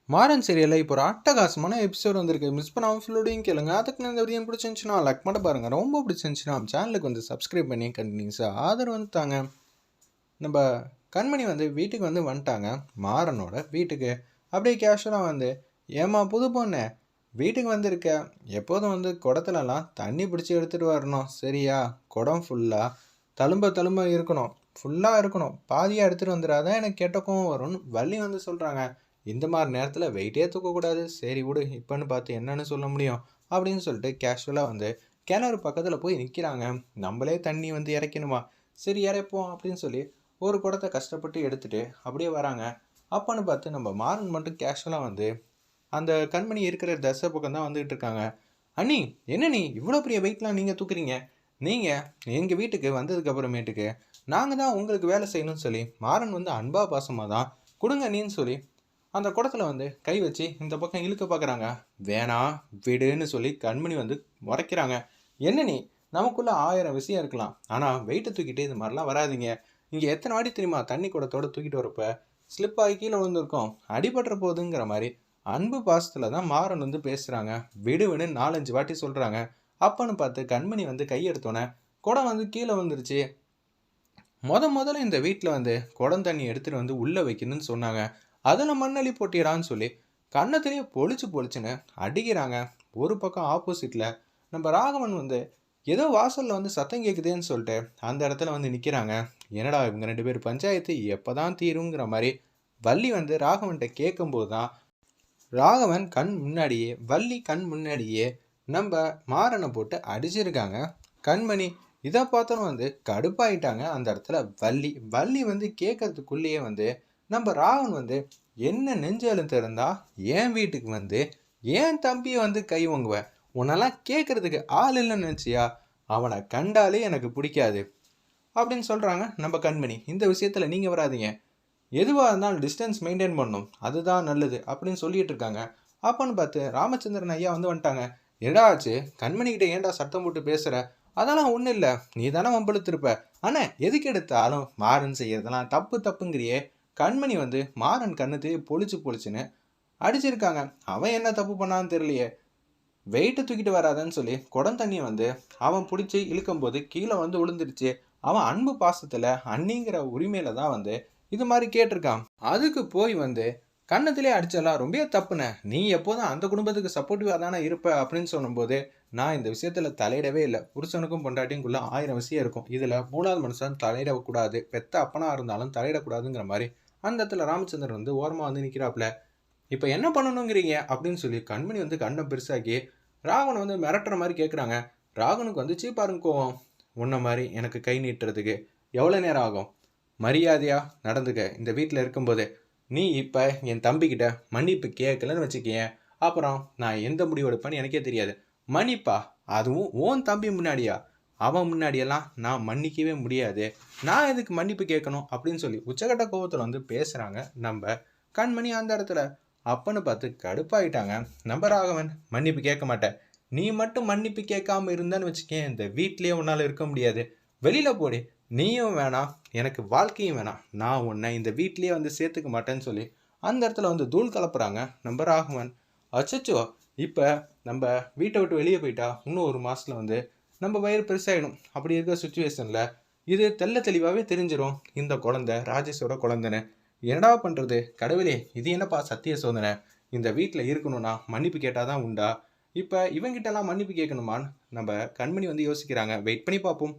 மாறன் சீரியலில் இப்போ ஒரு அட்டகாசமான எபிசோட் வந்திருக்கு. மிஸ் பண்ணாமல் ஃபுல்லோடையும் கேளுங்க. அதுக்கு இந்த வீடியோ பிடிச்சிருந்துச்சுன்னா லைக் மட்டும் பாருங்கள். ரொம்ப பிடிச்சிருந்துச்சுன்னா சேனலுக்கு வந்து சப்ஸ்கிரைப் பண்ணி கண்டினியூஸாக ஆதரவு வந்துட்டாங்க. நம்ம கண்மணி வந்து வீட்டுக்கு வந்து வந்துட்டாங்க. மாறனோட வீட்டுக்கு அப்படியே கேஷுவலாக வந்து ஏமா புது பொண்ணு வீட்டுக்கு வந்திருக்க, எப்போதும் வந்து குடத்துலலாம் தண்ணி பிடிச்சி எடுத்துகிட்டு வரணும் சரியா? குடம் ஃபுல்லாக தழும்ப இருக்கணும், ஃபுல்லாக இருக்கணும், பாதியாக எடுத்துகிட்டு வந்துடாதான் எனக்கு கெட்ட கோவம் வரும்னு வள்ளி வந்து சொல்கிறாங்க. இந்த மாதிரி நேரத்தில் வெயிட்டே தூக்கக்கூடாது, சரி விடு இப்போன்னு பார்த்து என்னன்னு சொல்ல முடியும் அப்படின்னு சொல்லிட்டு கேஷுவலாக வந்து கிணறு பக்கத்தில் போய் நிற்கிறாங்க. நம்மளே தண்ணி வந்து இறைக்கணுமா, சரி இறைப்போம் அப்படின்னு சொல்லி ஒரு குடத்தை கஷ்டப்பட்டு எடுத்துகிட்டு அப்படியே வராங்க. அப்போன்னு பார்த்து நம்ம மாறன் மட்டும் கேஷுவலாக வந்து அந்த கண்மணி இருக்கிற தசை பக்கம் தான் வந்துகிட்டு இருக்காங்க. அண்ணி என்ன நீ இவ்வளோ பெரிய வெயிட்லாம் நீங்கள் தூக்குறீங்க, நீங்கள் எங்கள் வீட்டுக்கு வந்ததுக்கு அப்புறமேட்டுக்கு நாங்கள் தான் உங்களுக்கு வேலை செய்யணும்னு சொல்லி மாறன் வந்து அன்பா பாசமாக தான் கொடுங்க நீன்னு சொல்லி அந்த குடத்துல வந்து கை வச்சு இந்த பக்கம் இழுக்க பார்க்குறாங்க. வேணாம் விடுன்னு சொல்லி கண்மணி வந்து முறைக்கிறாங்க. என்ன நீ, நமக்குள்ள 1000 விஷயம் இருக்கலாம், ஆனால் வெயிட்டை தூக்கிட்டு இது மாதிரிலாம் வராதிங்க. இங்கே எத்தனை வாடி தெரியுமா தண்ணி குடத்தோடு தூக்கிட்டு வரப்ப ஸ்லிப் ஆகி கீழே விழுந்திருக்கோம், அடிபட்டுற போகுதுங்கிற மாதிரி அன்பு பாசத்தில் தான் மாறன் வந்து பேசுகிறாங்க. விடுவின்னு 4-5 வாட்டி சொல்கிறாங்க. அப்பன்னு பார்த்து கண்மணி வந்து கையெடுத்தோன்னே குடம் வந்து கீழே வந்துருச்சு. முதல்ல இந்த வீட்டில் வந்து குடம் தண்ணி எடுத்துகிட்டு வந்து உள்ளே வைக்கணும்னு சொன்னாங்க, அதில் மண்ணள்ளி போட்டிடான்னு சொல்லி கன்னத்திலேயே பொழிச்சுன்னு அடிக்கிறாங்க. ஒரு பக்கம் ஆப்போசிட்டில் நம்ம ராகவன் வந்து ஏதோ வாசலில் வந்து சத்தம் கேட்குதுன்னு சொல்லிட்டு அந்த இடத்துல வந்து நிற்கிறாங்க. என்னடா இவங்க 2 பேர் பஞ்சாயத்து எப்போ தான் தீருங்கிற மாதிரி வள்ளி வந்து ராகவன்கிட்ட கேட்கும்போது தான் ராகவன் கண் முன்னாடியே வள்ளி கண் முன்னாடியே நம்ம மாறனை போட்டு அடிச்சிருக்காங்க. கண்மணி இதை பார்த்தோன்னு வந்து கடுப்பாயிட்டாங்க. அந்த இடத்துல வள்ளி வந்து கேட்கறதுக்குள்ளேயே வந்து நம்ம ராவன் வந்து என்ன நெஞ்சலும் திறந்தா என் வீட்டுக்கு வந்து ஏன் தம்பியை வந்து கை வாங்குவேன், உன்னெல்லாம் கேட்கறதுக்கு ஆள் இல்லைன்னு நினச்சியா, அவனை கண்டாலே எனக்கு பிடிக்காது அப்படின்னு சொல்கிறாங்க நம்ம கண்மணி. இந்த விஷயத்தில் நீங்கள் வராதிங்க, எதுவாக இருந்தாலும் டிஸ்டன்ஸ் மெயின்டைன் பண்ணணும், அதுதான் நல்லது அப்படின்னு சொல்லிட்டு இருக்காங்க. அப்போன்னு பார்த்து ராமச்சந்திரன் ஐயா வந்து வந்துட்டாங்க. என்னடா ஆச்சு, கண்மணிக்கிட்ட ஏன்டா சத்தம் போட்டு பேசுகிற, அதெல்லாம் ஒன்றும் இல்லை, நீ தானே வம்பெழுத்திருப்ப, ஆனால் எதுக்கு எடுத்தாலும் மாறன் செய்யறதெல்லாம் தப்புங்கிறியே. கண்மணி வந்து மாறன் கண்ணுத்தையே பொழிச்சுன்னு அடிச்சிருக்காங்க. அவன் என்ன தப்பு பண்ணான்னு தெரியலையே, வெயிட்டை தூக்கிட்டு வராதன்னு சொல்லி குடம் தண்ணி வந்து அவன் பிடிச்சி இழுக்கும்போது கீழே வந்து விழுந்துருச்சு. அவன் அன்பு பாசத்தில் அண்ணிங்கிற உரிமையில தான் வந்து இது மாதிரி கேட்டிருக்கான். அதுக்கு போய் வந்து கன்னத்திலே அடிச்சலாம் ரொம்ப தப்புன, நீ எப்போதும் அந்த குடும்பத்துக்கு சப்போர்ட்டிவாக தானே இருப்ப அப்படின்னு சொல்லும்போது நான் இந்த விஷயத்தில் தலையிடவே இல்லை. புருஷனுக்கும் பொண்டாட்டியும்குள்ள 1000 விஷயம் இருக்கும், இதில் 3வது மனுஷன் தலையிடக்கூடாது, பெத்த அப்பனா இருந்தாலும் தலையிடக்கூடாதுங்கிற மாதிரி அந்த இடத்துல ராமச்சந்திரன் வந்து ஓரமாக வந்து நிற்கிறாப்புல. இப்போ என்ன பண்ணணுங்கிறீங்க அப்படின்னு சொல்லி கண்மணி வந்து கண்ணை பெருசாக்கி ராவனை வந்து மிரட்டுற மாதிரி கேட்குறாங்க. ராகனுக்கு வந்து சீப்பாருங்க கோவம், உன்ன மாதிரி எனக்கு கை நீட்டுறதுக்கு எவ்வளோ நேரம் ஆகும், மரியாதையாக நடந்துக்க இந்த வீட்டில் இருக்கும்போதே. நீ இப்போ என் தம்பிக்கிட்ட மன்னிப்பு கேட்கலன்னு வச்சுக்கேன், அப்புறம் நான் எந்த முடிவு எடுப்பேன்னு எனக்கே தெரியாது. மன்னிப்பா, அதுவும் ஓன் தம்பி முன்னாடியா, அவன் முன்னாடியெல்லாம் நான் மன்னிக்கவே முடியாது, நான் எதுக்கு மன்னிப்பு கேட்கணும் அப்படின்னு சொல்லி உச்சகட்ட கோபத்தில் வந்து பேசுகிறாங்க நம்ம கண்மணி அந்த இடத்துல. அப்பன்னு பார்த்து கடுப்பாயிட்டாங்க நம்ம ராகவன். மன்னிப்பு கேட்க மாட்டேன், நீ மட்டும் மன்னிப்பு கேட்காம இருந்தேன்னு வச்சுக்கேன், இந்த வீட்லேயே உன்னால் இருக்க முடியாது, வெளியில் போடி, நீயும் வேணாம் எனக்கு வாழ்க்கையும் வேணாம், நான் உன்னை இந்த வீட்லேயே வந்து சேர்த்துக்க மாட்டேன்னு சொல்லி அந்த இடத்துல வந்து தூள் கலப்புறாங்க நம்ம ராகவன். அச்சச்சோ, இப்போ நம்ம வீட்டை விட்டு வெளியே போயிட்டா இன்னும் 1 மாதத்தில் வந்து நம்ம வயிறு பெருசாகிடும். அப்படி இருக்கிற சுச்சுவேஷனில் இது தெளிவாகவே தெரிஞ்சிடும் இந்த குழந்தை ராஜேஷோட குழந்தைன்னு. என்னடா பண்ணுறது கடவுளே, இது என்னப்பா சத்திய சோதனை, இந்த வீட்டில் இருக்கணும்னா மன்னிப்பு கேட்டால் தான் உண்டா, இப்போ இவங்கிட்டலாம் மன்னிப்பு கேட்கணுமான்னு நம்ம கண்மணி வந்து யோசிக்கிறாங்க. வெயிட் பண்ணி பார்ப்போம்.